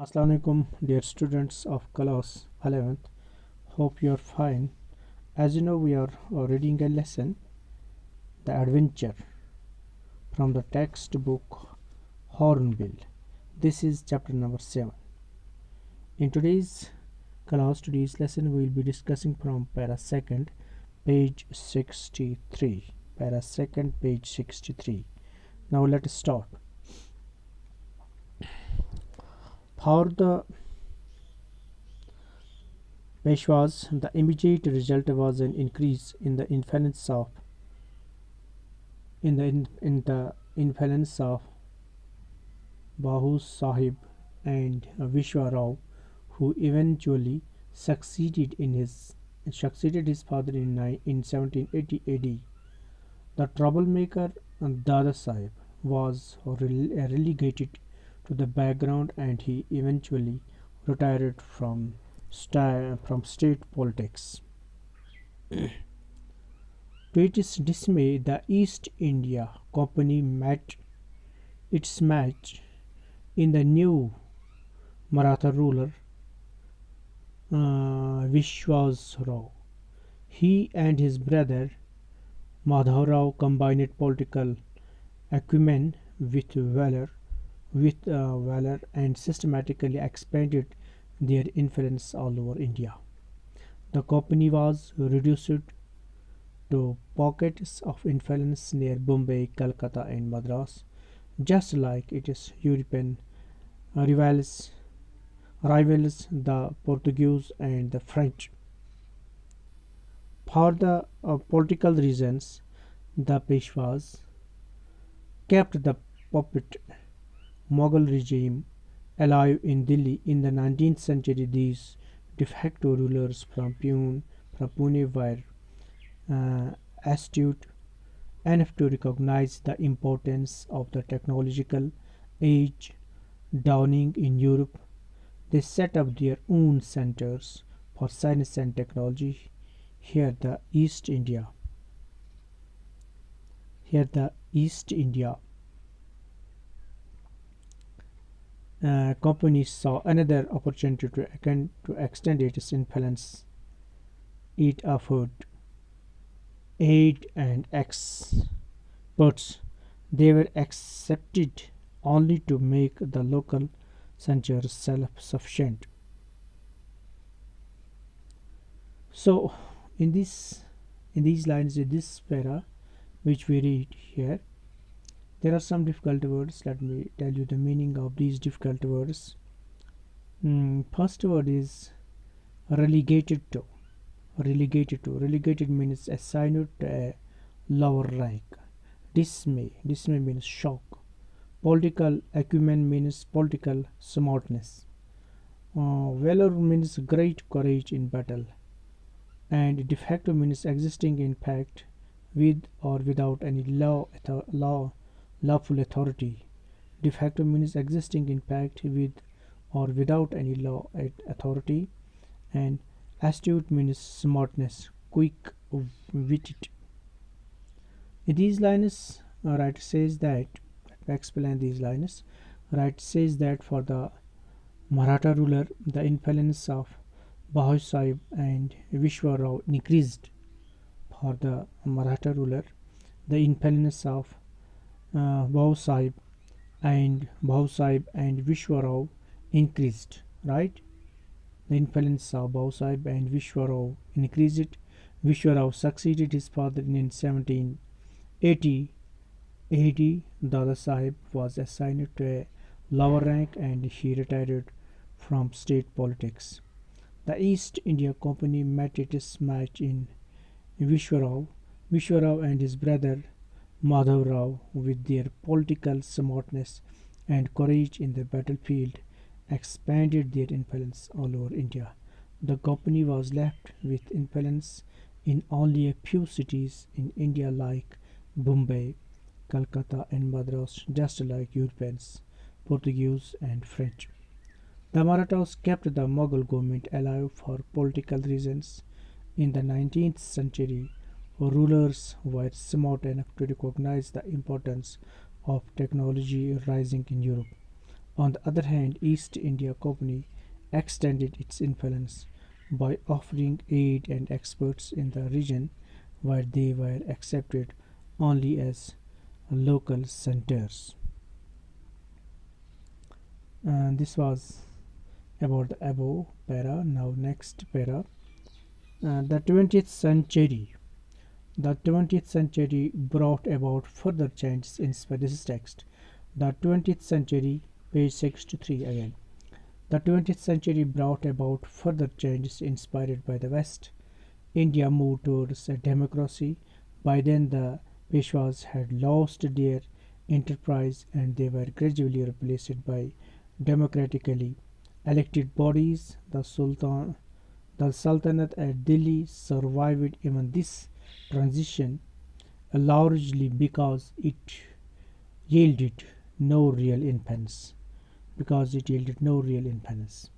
Assalamu alaikum, dear students of class 11th. Hope you are fine. As you know, we are reading a lesson, The Adventure, from the textbook Hornbill. This is chapter number 7. In today's lesson, we will be discussing from para 2nd, page 63. Para 2nd, page 63. Now let us start. For the Peshwas, the immediate result was an increase in the influence of Bahu Sahib and Vishwa Rao, who eventually succeeded his father in 1780 AD. The troublemaker Dada Sahib was relegated to the background, and he eventually retired from state politics. To its dismay, the East India Company met its match in the new Maratha ruler Vishwas-Rao. He and his brother Madhavrao combined political acumen with valor and systematically expanded their influence all over India. The company was reduced to pockets of influence near Bombay, Calcutta, and Madras, just like its European rivals, the Portuguese and the French. For the political reasons, the Peshwas kept the puppet Mughal regime alive in Delhi. In the 19th century, these de facto rulers from Pune were astute enough to recognize the importance of the technological age dawning in Europe. They set up their own centers for science and technology. Here the East India Company saw another opportunity to extend its influence. It offered aid and experts. They were accepted only to make the local centers self-sufficient. So, in these lines, in this para, which we read here, there are some difficult words. Let me tell you the meaning of these difficult words. First word is relegated to. Relegated means assigned to a lower rank. Dismay means shock. Political acumen means political smartness. Valor means great courage in battle. And de facto means existing in fact with or without any lawful authority. De facto means existing in fact with or without any law authority. And astute means smartness, quick witted. In these lines, writer says that, let me explain these lines. Writer says that for the Maratha ruler, the influence of Bahu Sahib and Vishwa Rao increased. For the Maratha ruler, the influence of Bahu Sahib and Vishwa Rao increased. Right? The influence of Bahu Sahib and Vishwa Rao increased. Vishwa Rao succeeded his father in 1780 AD. Dada Sahib was assigned to a lower rank and he retired from state politics. The East India Company met its match in Vishwa Rao. Vishwa Rao and his brother Madhav Rao, with their political smartness and courage in the battlefield, expanded their influence all over India. The company was left with influence in only a few cities in India like Bombay, Calcutta, and Madras, just like Europeans, Portuguese, and French. The Marathas kept the Mughal government alive for political reasons. In the 19th century, rulers were smart enough to recognize the importance of technology rising in Europe. On the other hand, East India Company extended its influence by offering aid and experts in the region where they were accepted only as local centers. And this was about the above para. Now next para. The 20th century. The 20th century brought about further changes in this text. The 20th century, page 63 again. The 20th century brought about further changes inspired by the West. India moved towards a democracy. By then, the Peshwas had lost their enterprise and they were gradually replaced by democratically elected bodies. The Sultanate at Delhi survived even this transition largely because it yielded no real independence. Because it yielded no real independence.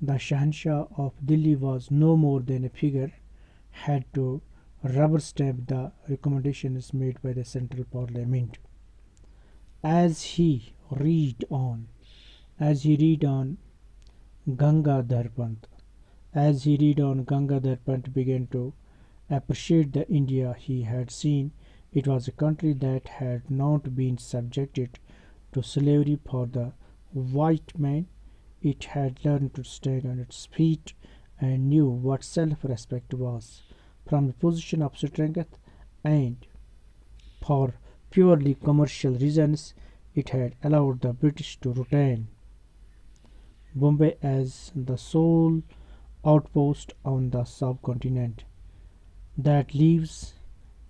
The Shahanshah of Delhi was no more than a figure, had to rubber stamp the recommendations made by the central parliament. As he read on, as he read on, Gangadhar Pant, as he read on, Gangadhar Pant began to appreciate the India he had seen. It was a country that had not been subjected to slavery for the white man. It had learned to stand on its feet and knew what self respect was. From a position of strength and for purely commercial reasons, it had allowed the British to retain Bombay as the sole outpost on the subcontinent. That leaves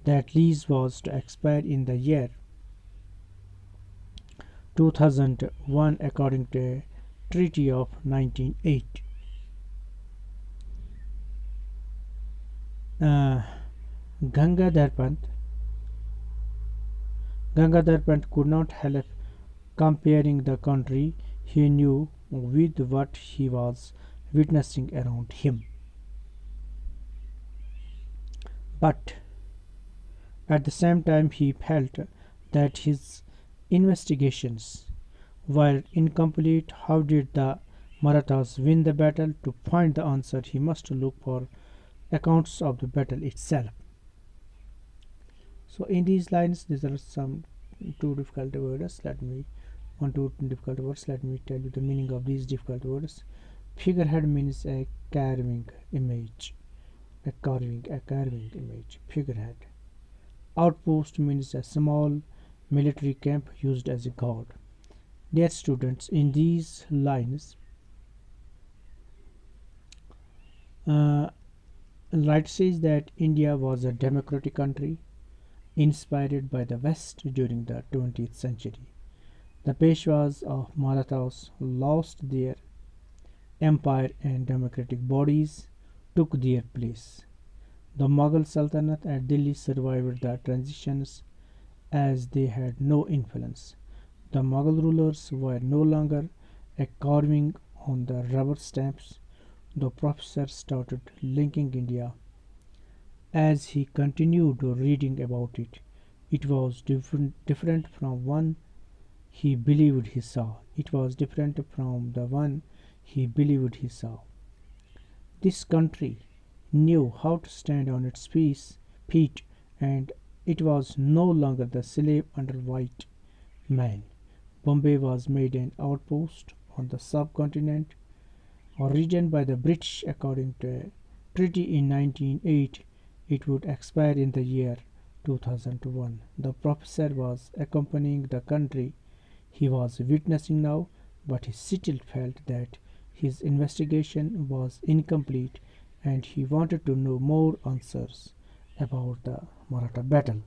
that lease was to expire in the year 2001 according to a treaty of 1908. Uh, Gangadhar Pant could not help comparing the country he knew with what he was witnessing around him. But at the same time, he felt that his investigations were incomplete. How did the Marathas win the battle? To find the answer, he must look for accounts of the battle itself. So, in these lines, these are some two difficult words. Let me tell you the meaning of these difficult words. Figurehead means a carving image. A carving image. Figurehead. Outpost means a small military camp used as a guard. Dear students, in these lines, uh, Wright says that India was a democratic country inspired by the West during the 20th century. The Peshwas of Marathas lost their empire and democratic bodies took their place. The Mughal Sultanate at Delhi survived the transitions as they had no influence. The Mughal rulers were no longer a carving on the rubber stamps. The professor started linking India. As he continued reading about it, it was different from one he believed he saw. It was different from the one he believed he saw. This country knew how to stand on its feet, and it was no longer the slave under white man. Bombay was made an outpost on the subcontinent or region by the British according to a treaty in 1908. It would expire in the year 2001. The professor was accompanying the country he was witnessing now, but he still felt that his investigation was incomplete and he wanted to know more answers about the Maratha battle.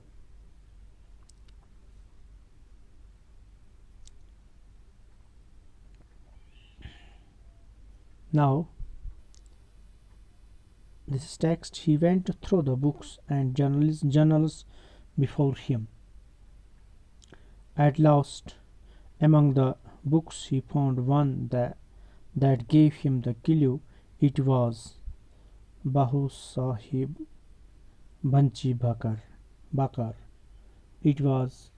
Now, this text he went through the books and journals before him. At last, among the books, he found one that gave him the clue. It was Bahu Sahib Banchi Bakar. It was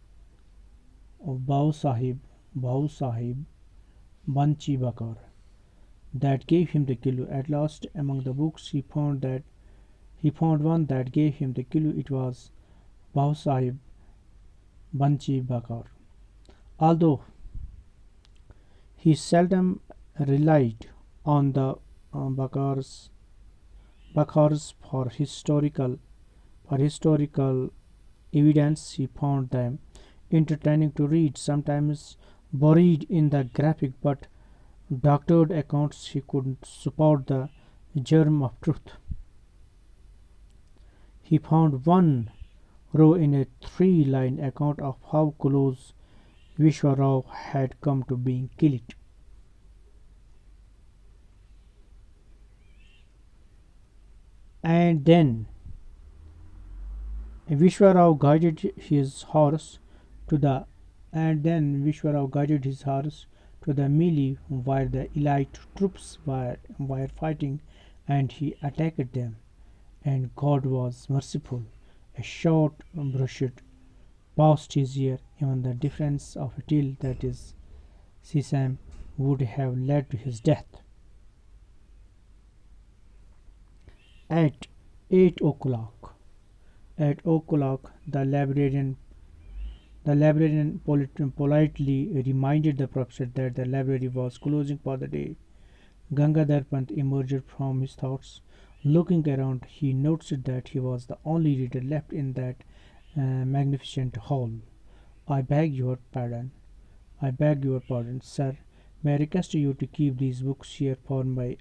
Bahu Sahib Bahu Sahib Banchi Bakar that gave him the clue. At last, among the books, he found one that gave him the clue. It was Bahu Sahib Banchi Bakar. Although he seldom relied on the Bakars, Bakars for historical evidence, he found them entertaining to read, sometimes buried in the graphic but doctored accounts. He couldn't support the germ of truth. He found one row in a three-line account of how close Vishwarao had come to being killed. And then Vishwarao guided his horse to the Vishwarao guided his horse to the melee where the elite troops were fighting, and he attacked them. And God was merciful. A shot brushed past his ear. Even the difference of a till, that is, sesame, would have led to his death. At 8 o'clock, at o'clock, the librarian politely reminded the professor that the library was closing for the day. Gangadhar Pant emerged from his thoughts. Looking around, he noticed that he was the only reader left in that magnificent hall. I beg your pardon. I beg your pardon, sir. May I request you to keep these books here for my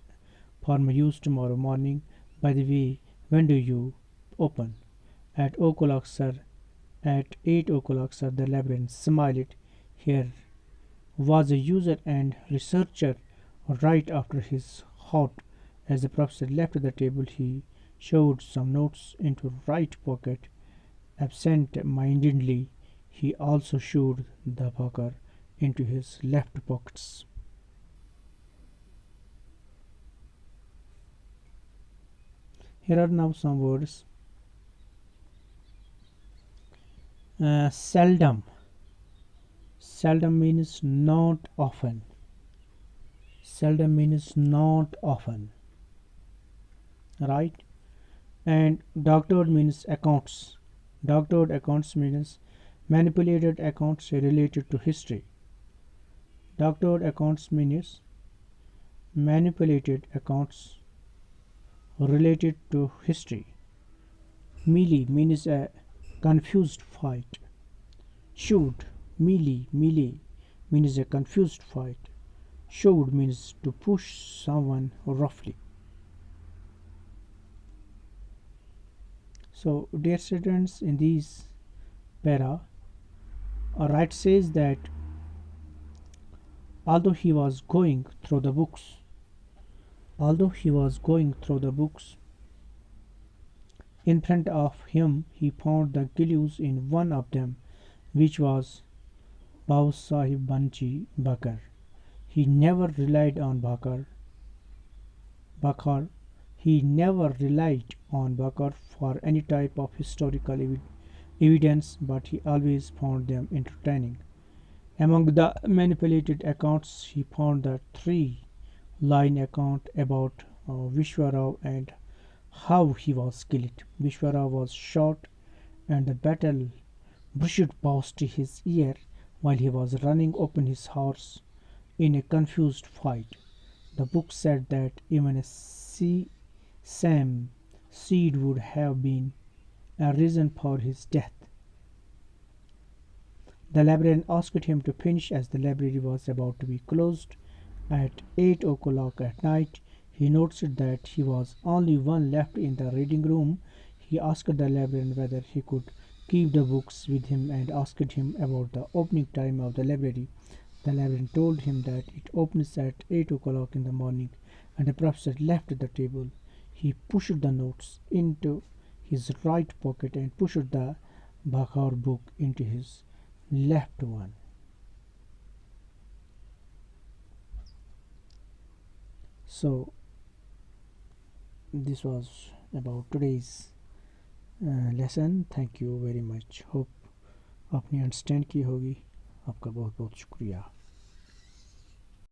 use tomorrow morning? By the way, when do you open? At o'clock, sir. At 8 o'clock, sir, the librarian smiled. Here was a user and researcher right after his hot. As the professor left the table, he shoved some notes into right pocket. Absent-mindedly, he also shoved the poker into his left pockets. Here are now some words. Seldom. Seldom means not often. Seldom means not often. Right? And doctored means accounts. Doctored accounts means manipulated accounts related to history. Doctored accounts means manipulated accounts related to history. Melee means a confused fight. Shoot, melee means a confused fight. Shoved means to push someone roughly. So, dear students, in this para, Wright says that although he was going through the books, although he was going through the books, in front of him he found the clues in one of them, which was Babu Sahib Banchi Bakar. He never relied on Bakar. He never relied on Bakar for any type of historical evidence, but he always found them entertaining. Among the manipulated accounts, he found the three-line account about Vishwarao and how he was killed. Vishwarao was shot, and the battle brushed past his ear while he was running upon his horse in a confused fight. The book said that even a same seed would have been a reason for his death. The librarian asked him to finish as the library was about to be closed. At 8 o'clock at night, he noticed that he was only one left in the reading room. He asked the librarian whether he could keep the books with him and asked him about the opening time of the library. The librarian told him that it opens at 8 o'clock in the morning, and the professor left the table. He pushed the notes into his right pocket and pushed the Bakar book into his left one. So this was about today's lesson. Thank you very much. Hope आपने understand की होगी. आपका बहुत बहुत शुक्रिया.